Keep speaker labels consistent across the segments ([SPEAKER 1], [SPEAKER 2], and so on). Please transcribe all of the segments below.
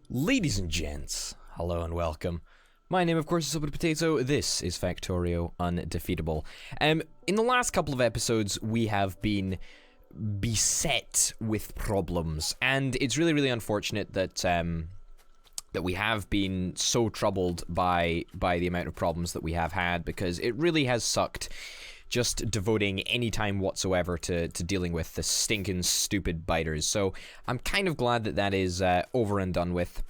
[SPEAKER 1] Ladies and gents, hello and welcome. My name, of course, is Open Potato. This is Factorio Undefeatable. In the last couple of episodes, we have been beset with problems, and it's really unfortunate that that we have been so troubled by the amount of problems that we have had, because it really has sucked just devoting any time whatsoever to dealing with the stinking stupid biters. So I'm kind of glad that that is over and done with.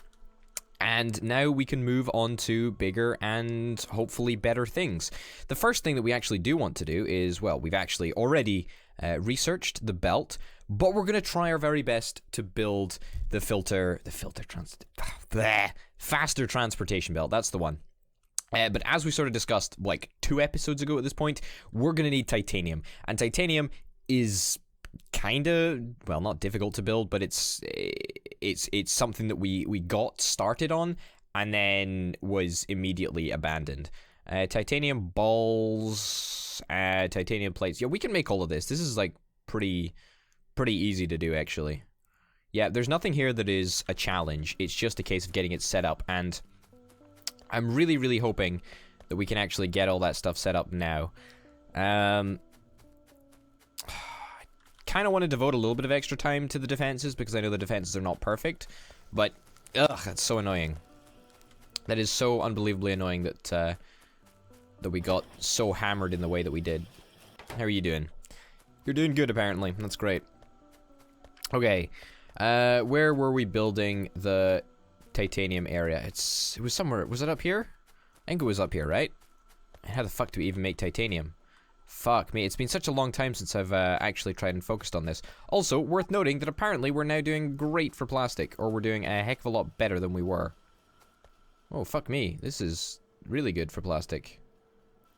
[SPEAKER 1] And now we can move on to bigger and hopefully better things. The first thing that we actually do want to do is, well, we've actually already researched the belt, but we're going to try our very best to build the faster transportation belt. That's the one. But as we sort of discussed like 2 episodes ago at this point, we're going to need titanium. And titanium is kind of, well, not difficult to build, but it's something that we got started on and then was immediately abandoned. Titanium balls, titanium plates. Yeah, we can make all of this. This is like pretty easy to do, actually. Yeah, there's nothing here that is a challenge. It's just a case of getting it set up, and I'm really hoping that we can actually get all that stuff set up now. I kind of want to devote a little bit of extra time to the defenses, because I know the defenses are not perfect, but ugh, that's so annoying. That is so unbelievably annoying that that we got so hammered in the way that we did. How are you doing? You're doing good, apparently. That's great. Okay, where were we building the titanium area? It was somewhere. Was it up here? I think it was up here, right? How the fuck do we even make titanium? Fuck me, it's been such a long time since I've actually tried and focused on this. Also, worth noting that apparently we're now doing great for plastic, or we're doing a heck of a lot better than we were. Oh, fuck me, this is really good for plastic.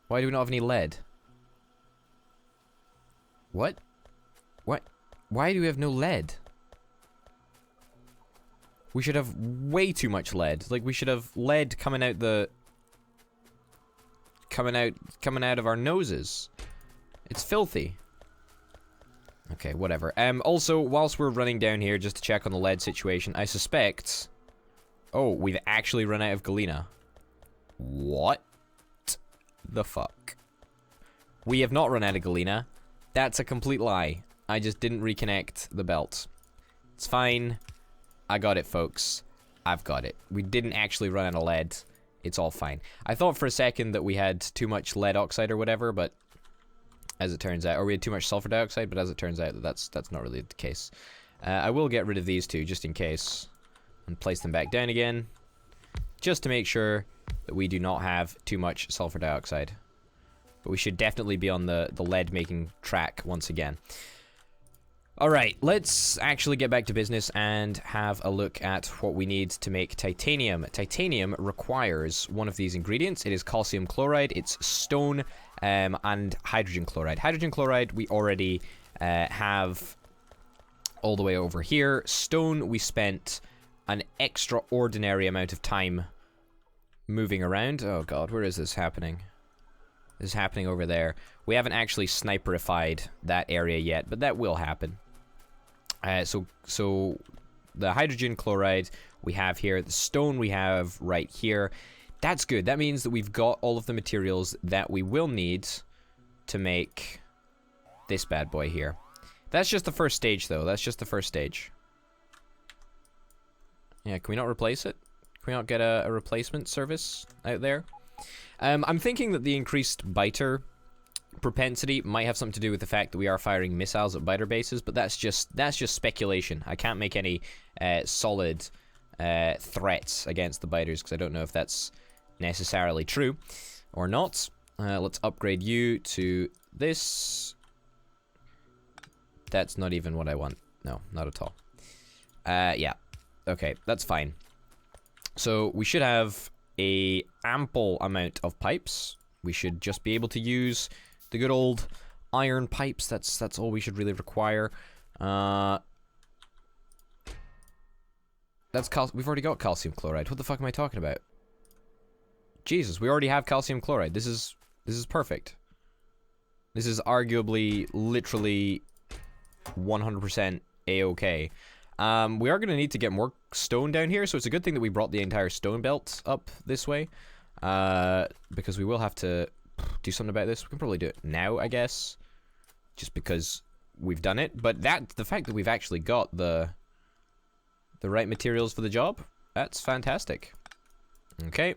[SPEAKER 1] Why do we not have any lead? What? What? Why do we have no lead? We should have way too much lead. Like, we should have lead coming out the... coming out of our noses. It's filthy. Okay, whatever. Also, whilst we're running down here just to check on the lead situation, I suspect... Oh, we've actually run out of galena. What the fuck? We have not run out of galena. That's a complete lie. I just didn't reconnect the belt. It's fine. I got it, folks. I've got it. We didn't actually run out of lead. It's all fine. I thought for a second that we had too much lead oxide or whatever, but as it turns out, or we had too much sulfur dioxide, but as it turns out, that's not really the case. I will get rid of these two just in case and place them back down again, just to make sure that we do not have too much sulfur dioxide. But we should definitely be on the lead making track once again. Alright, let's actually get back to business and have a look at what we need to make titanium. Titanium requires one of these ingredients. It is calcium chloride, it's stone, and hydrogen chloride. Hydrogen chloride we already have all the way over here. Stone we spent an extraordinary amount of time moving around. Oh god, where is this happening? This is happening over there. We haven't actually sniperified that area yet, but that will happen. So the hydrogen chloride we have here, the stone we have right here. That's good. That means that we've got all of the materials that we will need to make this bad boy here. That's just the first stage, though. That's just the first stage. Yeah, can we not replace it? Can we not get a replacement service out there? I'm thinking that the increased biter propensity might have something to do with the fact that we are firing missiles at biter bases, but that's just speculation. I can't make any solid threats against the biters because I don't know if that's necessarily true or not. Let's upgrade you to this. That's not even what I want. No, not at all. Yeah. Okay, that's fine. So we should have a ample amount of pipes. We should just be able to use the good old iron pipes. That's all we should really require. We've already got calcium chloride. What the fuck am I talking about? Jesus, we already have calcium chloride. This is perfect. This is arguably, literally 100% a-okay. We are going to need to get more stone down here, so it's a good thing that we brought the entire stone belt up this way. Because we will have to do something about this. We can probably do it now, I guess. Just because we've done it. But the fact that we've actually got the right materials for the job, that's fantastic. Okay.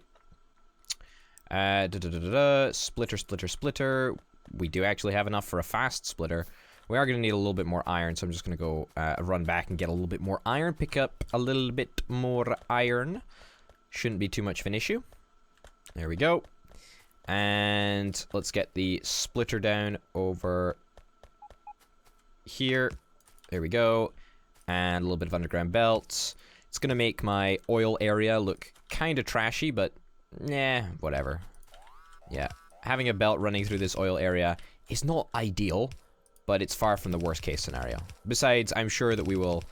[SPEAKER 1] Splitter, splitter, splitter. We do actually have enough for a fast splitter. We are going to need a little bit more iron, so I'm just going to go run back and get a little bit more iron. Pick up a little bit more iron. Shouldn't be too much of an issue. There we go. And let's get the splitter down over here. There we go. And a little bit of underground belt. It's going to make my oil area look kind of trashy, but yeah, whatever. Yeah, having a belt running through this oil area is not ideal, but it's far from the worst case scenario. Besides, I'm sure that we will,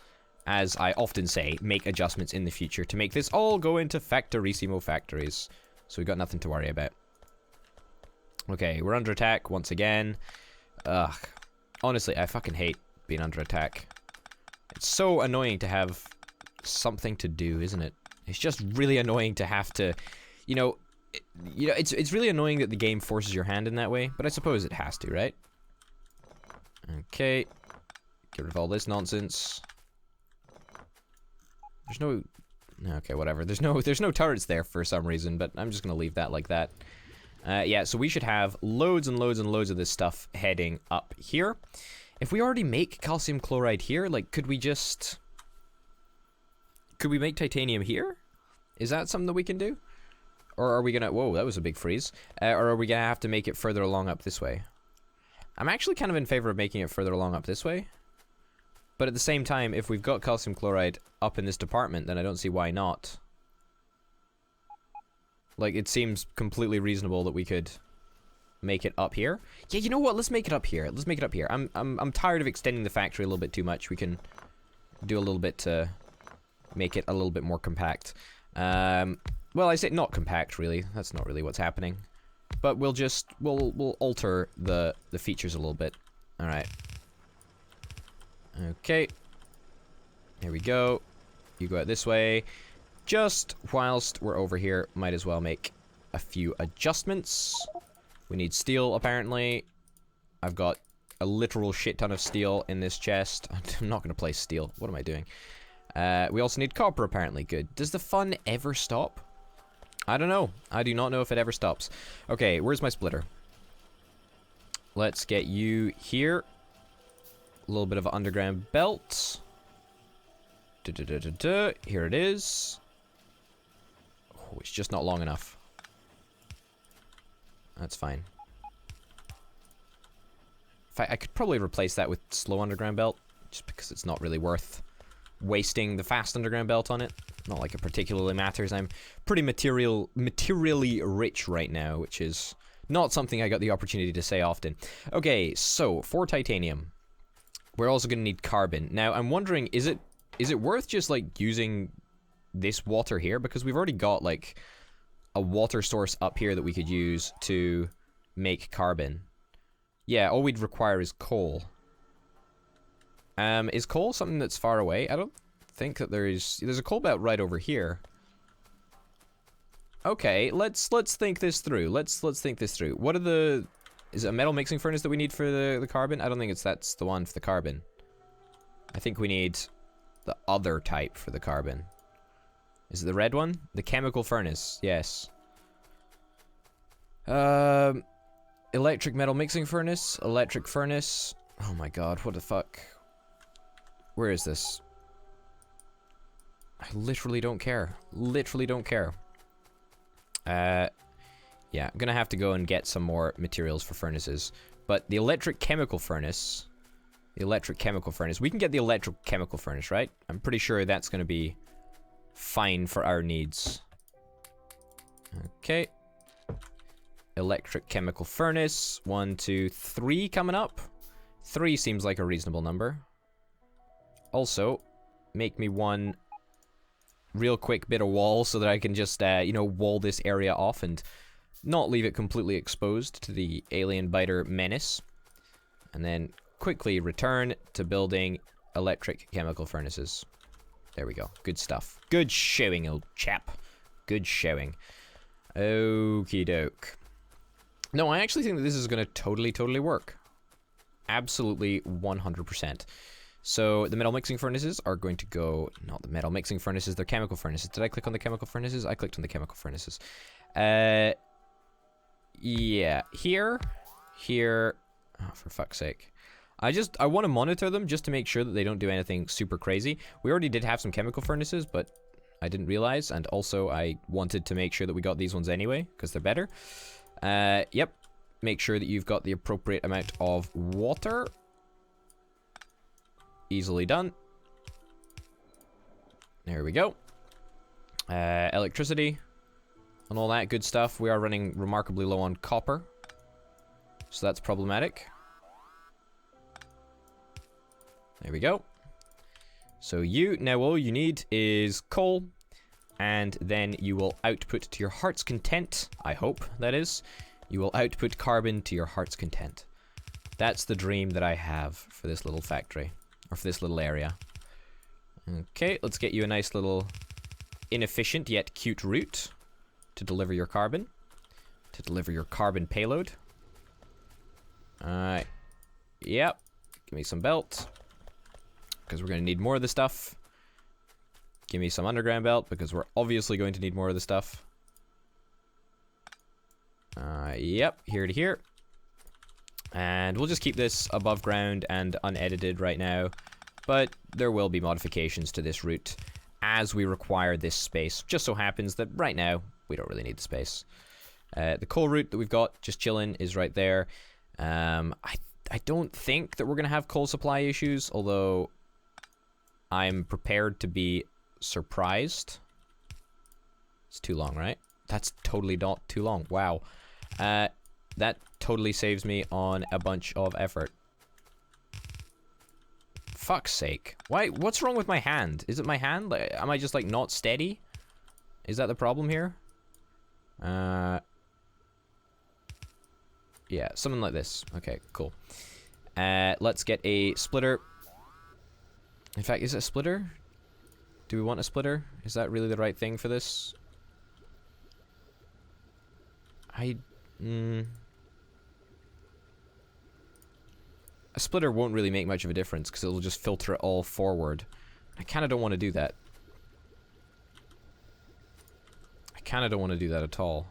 [SPEAKER 1] as I often say, make adjustments in the future to make this all go into Factorissimo factories. So we've got nothing to worry about. Okay, we're under attack once again. Ugh. Honestly, I fucking hate being under attack. It's so annoying to have something to do, isn't it? It's just really annoying to have to, it's really annoying that the game forces your hand in that way, but I suppose it has to, right? Okay. Get rid of all this nonsense. There's no... Okay, whatever. There's no turrets there for some reason, but I'm just gonna leave that like that. Yeah, so we should have loads and loads and loads of this stuff heading up here. If we already make calcium chloride here, like, could we make titanium here? Is that something that we can do? Or are we gonna... Whoa, that was a big freeze. Or are we gonna have to make it further along up this way? I'm actually kind of in favor of making it further along up this way. But at the same time, if we've got calcium chloride up in this department, then I don't see why not. Like, it seems completely reasonable that we could make it up here. Yeah, you know what? Let's make it up here. Let's make it up here. I'm tired of extending the factory a little bit too much. We can do a little bit to make it a little bit more compact. Well, I say not compact, really. That's not really what's happening. But we'll alter the features a little bit. All right. Okay. Here we go. You go out this way. Just whilst we're over here, might as well make a few adjustments. We need steel, apparently. I've got a literal shit ton of steel in this chest. I'm not going to place steel. What am I doing? We also need copper, apparently. Good. Does the fun ever stop? I don't know. I do not know if it ever stops. Okay, where's my splitter? Let's get you here. A little bit of an underground belt. Here it is. Oh, it's just not long enough. That's fine. In fact, I could probably replace that with slow underground belt, just because it's not really worth wasting the fast underground belt on it. Not like it particularly matters. I'm pretty materially rich right now, which is not something I got the opportunity to say often. Okay, so for titanium, we're also going to need carbon. Now, I'm wondering, is it worth just like using this water here? Because we've already got like a water source up here that we could use to make carbon. Yeah, all we'd require is coal. Is coal something that's far away? I don't think that there's a coal belt right over here. Okay, let's think this through. Let's think this through. What are the... Is it a metal mixing furnace that we need for the carbon? I don't think that's the one for the carbon. I think we need the other type for the carbon. Is it the red one? The chemical furnace, yes. Electric metal mixing furnace, electric furnace. Oh my god, what the fuck? Where is this? I literally don't care. Literally don't care. Yeah, I'm gonna have to go and get some more materials for furnaces. But the electric chemical furnace... we can get the electric chemical furnace, right? I'm pretty sure that's gonna be fine for our needs. Okay. Electric chemical furnace. 1, 2, 3 coming up. 3 seems like a reasonable number. Also, make me one real quick bit of wall so that I can just, wall this area off and not leave it completely exposed to the alien biter menace. And then quickly return to building electric chemical furnaces. There we go. Good stuff. Good showing, old chap. Good showing. Okie doke. No, I actually think that this is going to totally work. Absolutely 100%. So the metal mixing furnaces are going to go... Not the metal mixing furnaces, they're chemical furnaces. Did I click on the chemical furnaces? I clicked on the chemical furnaces. Yeah. Here. Oh, for fuck's sake. I want to monitor them just to make sure that they don't do anything super crazy. We already did have some chemical furnaces, but I didn't realize. And also, I wanted to make sure that we got these ones anyway, because they're better. Yep. Make sure that you've got the appropriate amount of water. Easily done. There we go. Electricity and all that good stuff. We are running remarkably low on copper, so that's problematic. There we go. So now all you need is coal, and then you will output to your heart's content. I hope, that is. You will output carbon to your heart's content. That's the dream that I have for this little factory. Or for this little area. Okay, let's get you a nice little inefficient yet cute route to deliver your carbon. To deliver your carbon payload. Alright. Yep. Give me some belt. Because we're going to need more of the stuff. Give me some underground belt, because we're obviously going to need more of the stuff. Yep, here to here. And we'll just keep this above ground and unedited right now. But there will be modifications to this route as we require this space. Just so happens that right now, we don't really need the space. The coal route that we've got just chilling is right there. I don't think that we're going to have coal supply issues, although I'm prepared to be surprised. It's too long, right? That's totally not too long. Wow. That totally saves me on a bunch of effort. Fuck's sake. Why? What's wrong with my hand? Is it my hand? Like, am I just, like, not steady? Is that the problem here? Yeah, something like this. Okay, cool. Let's get a splitter. In fact, is it a splitter? Do we want a splitter? Is that really the right thing for this? A splitter won't really make much of a difference because it'll just filter it all forward. I kind of don't want to do that. I kind of don't want to do that at all.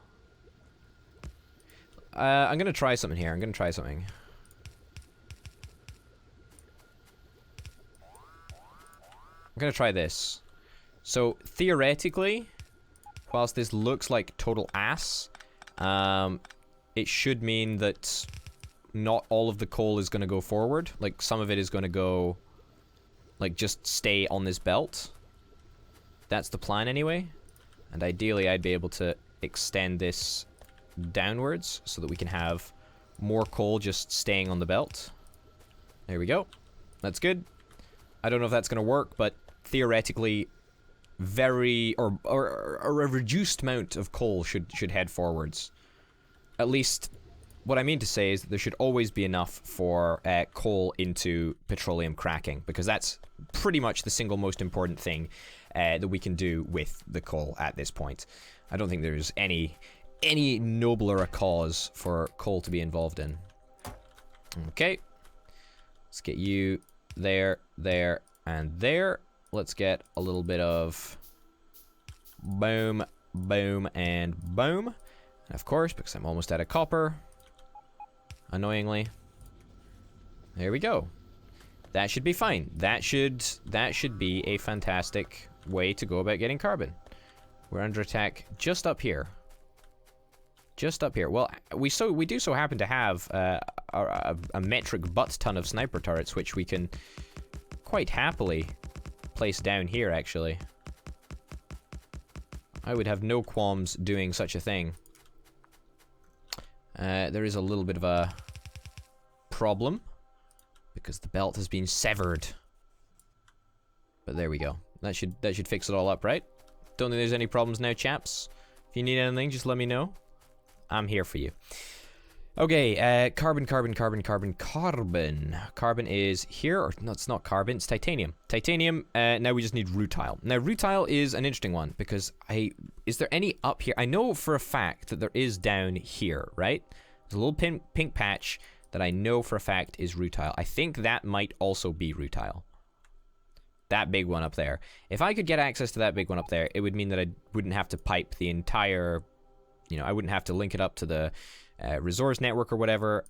[SPEAKER 1] I'm going to try something here. I'm going to try something. I'm going to try this. So, theoretically, whilst this looks like total ass, it should mean that not all of the coal is going to go forward. Like, some of it is going to go, like, just stay on this belt. That's the plan anyway. And ideally, I'd be able to extend this downwards so that we can have more coal just staying on the belt. There we go. That's good. I don't know if that's going to work, but theoretically, or a reduced amount of coal should head forwards. At least, what I mean to say is that there should always be enough for coal into petroleum cracking, because that's pretty much the single most important thing that we can do with the coal at this point. I don't think there's any nobler a cause for coal to be involved in. Okay. Let's get you there, and there. Let's get a little bit of boom, boom, and boom. And of course, because I'm almost out of copper, annoyingly. There we go. That should be fine. That should be a fantastic way to go about getting carbon. We're under attack just up here. Just up here. Well, we do so happen to have a metric butt ton of sniper turrets, which we can quite happily place down here, actually. I would have no qualms doing such a thing. There is a little bit of a problem because the belt has been severed. But there we go. That should fix it all up, right? Don't think there's any problems now, chaps. If you need anything, just let me know. I'm here for you. Okay, carbon. Carbon is here, or no, it's not carbon, it's titanium. Titanium, now we just need rutile. Now, rutile is an interesting one, because is there any up here? I know for a fact that there is down here, right? There's a little pink patch that I know for a fact is rutile. I think that might also be rutile. That big one up there. If I could get access to that big one up there, it would mean that I wouldn't have to pipe the entire, you know, I wouldn't have to link it up to the resource network or whatever.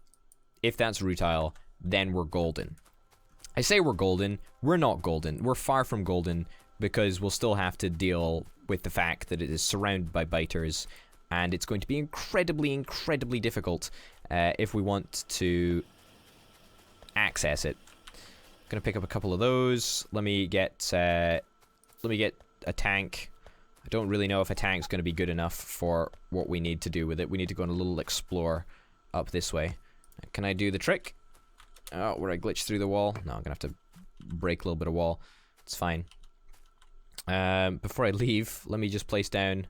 [SPEAKER 1] If that's rutile, then we're golden. I say we're golden. We're not golden. We're far from golden, because we'll still have to deal with the fact that it is surrounded by biters, and it's going to be incredibly difficult if we want to access it. Gonna pick up a couple of those. Let me get a tank. I don't really know if a tank's gonna be good enough for what we need to do with it. We need to go on a little explore up this way. Can I do the trick? Oh, where I glitched through the wall? No, I'm gonna have to break a little bit of wall. It's fine. Before I leave, let me just place down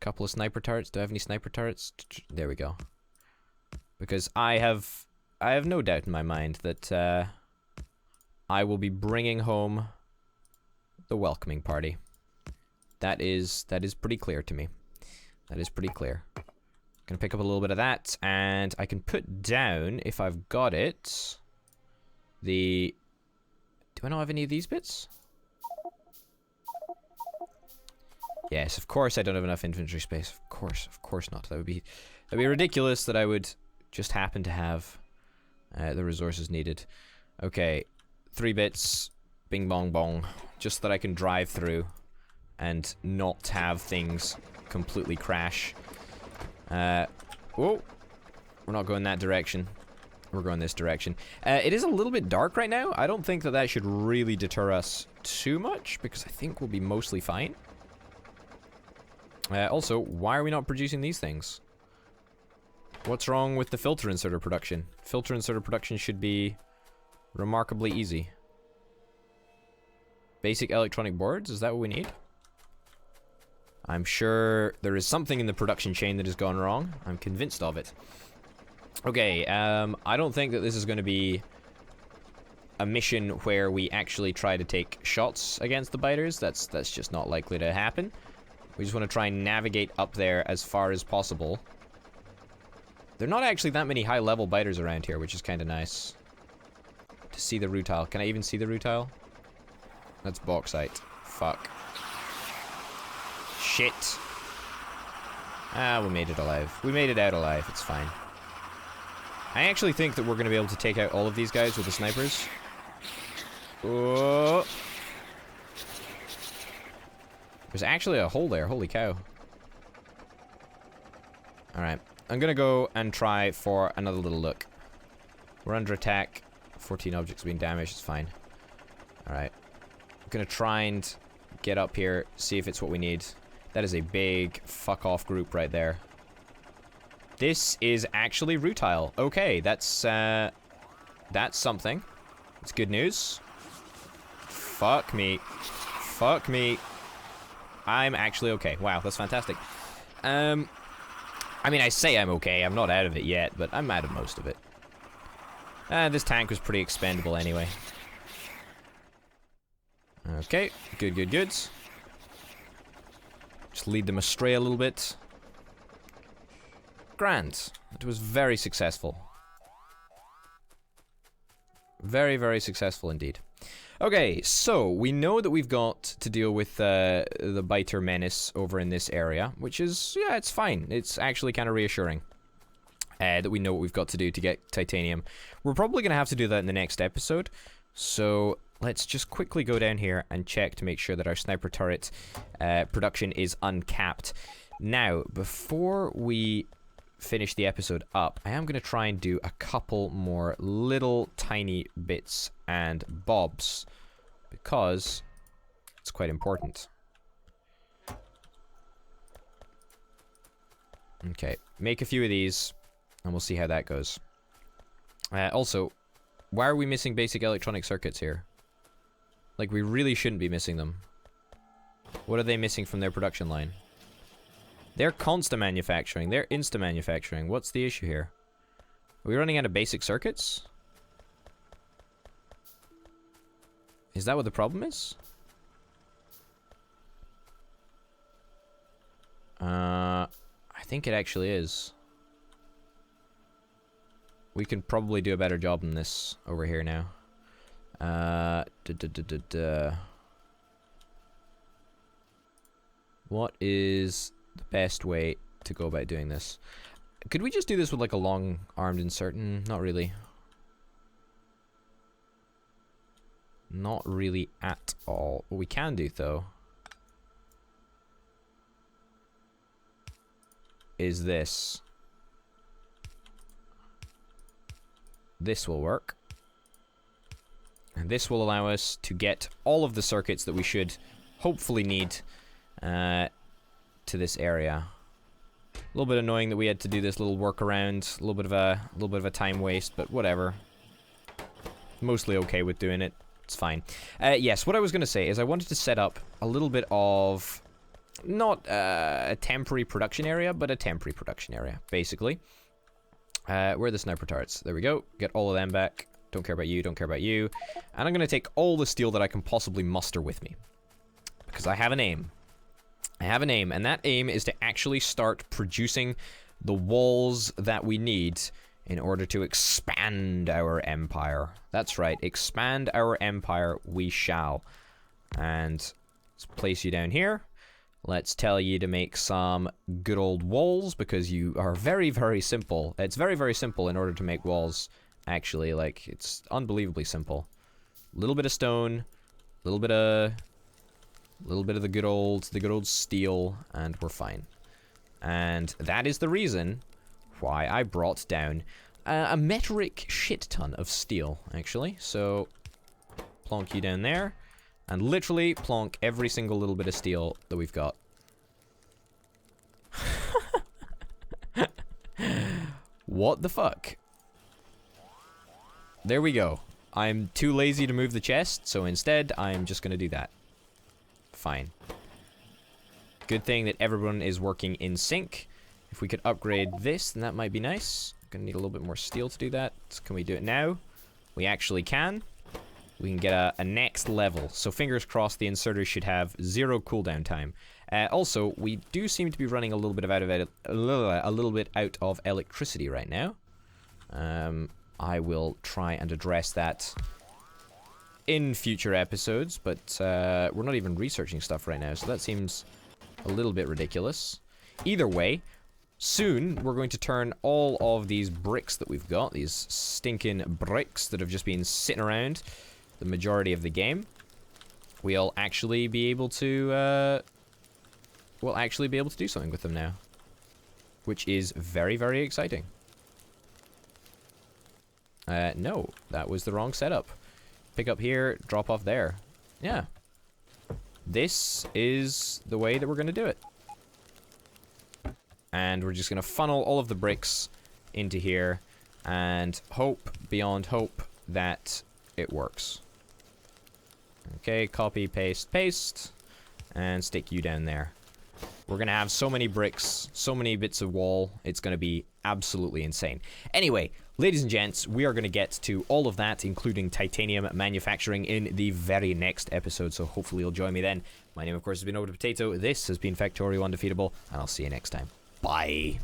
[SPEAKER 1] a couple of sniper turrets. Do I have any sniper turrets? There we go. Because I have no doubt in my mind that I will be bringing home the welcoming party. That is pretty clear to me. That is pretty clear. Gonna pick up a little bit of that, and I can put down, if I've got it, the... Do I not have any of these bits? Yes, of course I don't have enough inventory space. Of course not. That'd be ridiculous that I would just happen to have the resources needed. Okay, 3 bits, bing bong bong, just so that I can drive through and not have things completely crash. Whoa, we're not going that direction. We're going this direction. It is a little bit dark right now. I don't think that that should really deter us too much, because I think we'll be mostly fine. Also, why are we not producing these things? What's wrong with the filter inserter production? Filter inserter production should be remarkably easy. Basic electronic boards, is that what we need? I'm sure there is something in the production chain that has gone wrong. I'm convinced of it. Okay, I don't think that this is going to be a mission where we actually try to take shots against the biters. That's just not likely to happen. We just want to try and navigate up there as far as possible. There are not actually that many high-level biters around here, which is kind of nice. To see the rutile. Can I even see the rutile? That's bauxite. Fuck. Shit. Ah, we made it alive. We made it out alive. It's fine. I actually think that we're going to be able to take out all of these guys with the snipers. Oh. There's actually a hole there. Holy cow. Alright. I'm going to go and try for another little look. We're under attack. 14 objects being damaged. It's fine. Alright. I'm going to try and get up here, see if it's what we need. That is a big fuck-off group right there. This is actually rutile. Okay, that's something. It's good news. Fuck me. Fuck me. I'm actually okay. Wow, that's fantastic. I mean, I say I'm okay. I'm not out of it yet, but I'm out of most of it. This tank was pretty expendable anyway. Okay, good. Just lead them astray a little bit. Grand. It was very successful. Very, very successful indeed. Okay, so we know that we've got to deal with the biter menace over in this area, which is, yeah, it's fine. It's actually kind of reassuring that we know what we've got to do to get titanium. We're probably going to have to do that in the next episode, so let's just quickly go down here and check to make sure that our sniper turret production is uncapped. Now, before we finish the episode up, I am going to try and do a couple more little tiny bits and bobs, because it's quite important. Okay, make a few of these, and we'll see how that goes. Also, why are we missing basic electronic circuits here? Like, we really shouldn't be missing them. What are they missing from their production line? They're constant manufacturing. They're insta manufacturing. What's the issue here? Are we running out of basic circuits? Is that what the problem is? I think it actually is. We can probably do a better job than this over here now. What is the best way to go about doing this? Could we just do this with like a long-armed insert? Not really. Not really at all. What we can do, though, is this. This will work. And this will allow us to get all of the circuits that we should hopefully need to this area. A little bit annoying that we had to do this little workaround, a little bit of a time waste, but whatever. Mostly okay with doing it. It's fine. Yes, what I was going to say is I wanted to set up a little bit of, not a temporary production area, but a temporary production area, basically. Where are the sniper turrets? There we go. Get all of them back. Don't care about you, don't care about you. And I'm going to take all the steel that I can possibly muster with me. Because I have an aim. I have an aim, and that aim is to actually start producing the walls that we need in order to expand our empire. That's right, expand our empire we shall. And let's place you down here. Let's tell you to make some good old walls, because you are very, very simple. It's very, very simple in order to make walls, actually. Like, it's unbelievably simple. A little bit of stone, a little bit of the good old steel, and we're fine. And that is the reason why I brought down a metric shit ton of steel, actually. So, plonk you down there, and literally plonk every single little bit of steel that we've got. What the fuck? There we go. I'm too lazy to move the chest, so instead, I'm just gonna do that. Fine. Good thing that everyone is working in sync. If we could upgrade this, then that might be nice. Gonna need a little bit more steel to do that. Can we do it now? We actually can. We can get a next level. So fingers crossed the inserters should have 0 cooldown time. Also, we do seem to be running a little bit out of electricity right now. I will try and address that in future episodes, but we're not even researching stuff right now, so that seems a little bit ridiculous. Either way, soon we're going to turn all of these bricks that we've got, these stinking bricks that have just been sitting around the majority of the game, we'll actually be able to do something with them now, which is very, very exciting. No, that was the wrong setup. Pick up here, drop off there. Yeah. This is the way that we're going to do it. And we're just going to funnel all of the bricks into here and hope beyond hope that it works. Okay, copy, paste, paste, and stick you down there. We're going to have so many bricks, so many bits of wall, it's going to be absolutely insane. Anyway, ladies and gents, we are going to get to all of that, including titanium manufacturing, in the very next episode, so hopefully you'll join me then. My name, of course, has been Over the Potato. This has been Factorio Undefeatable, and I'll see you next time. Bye.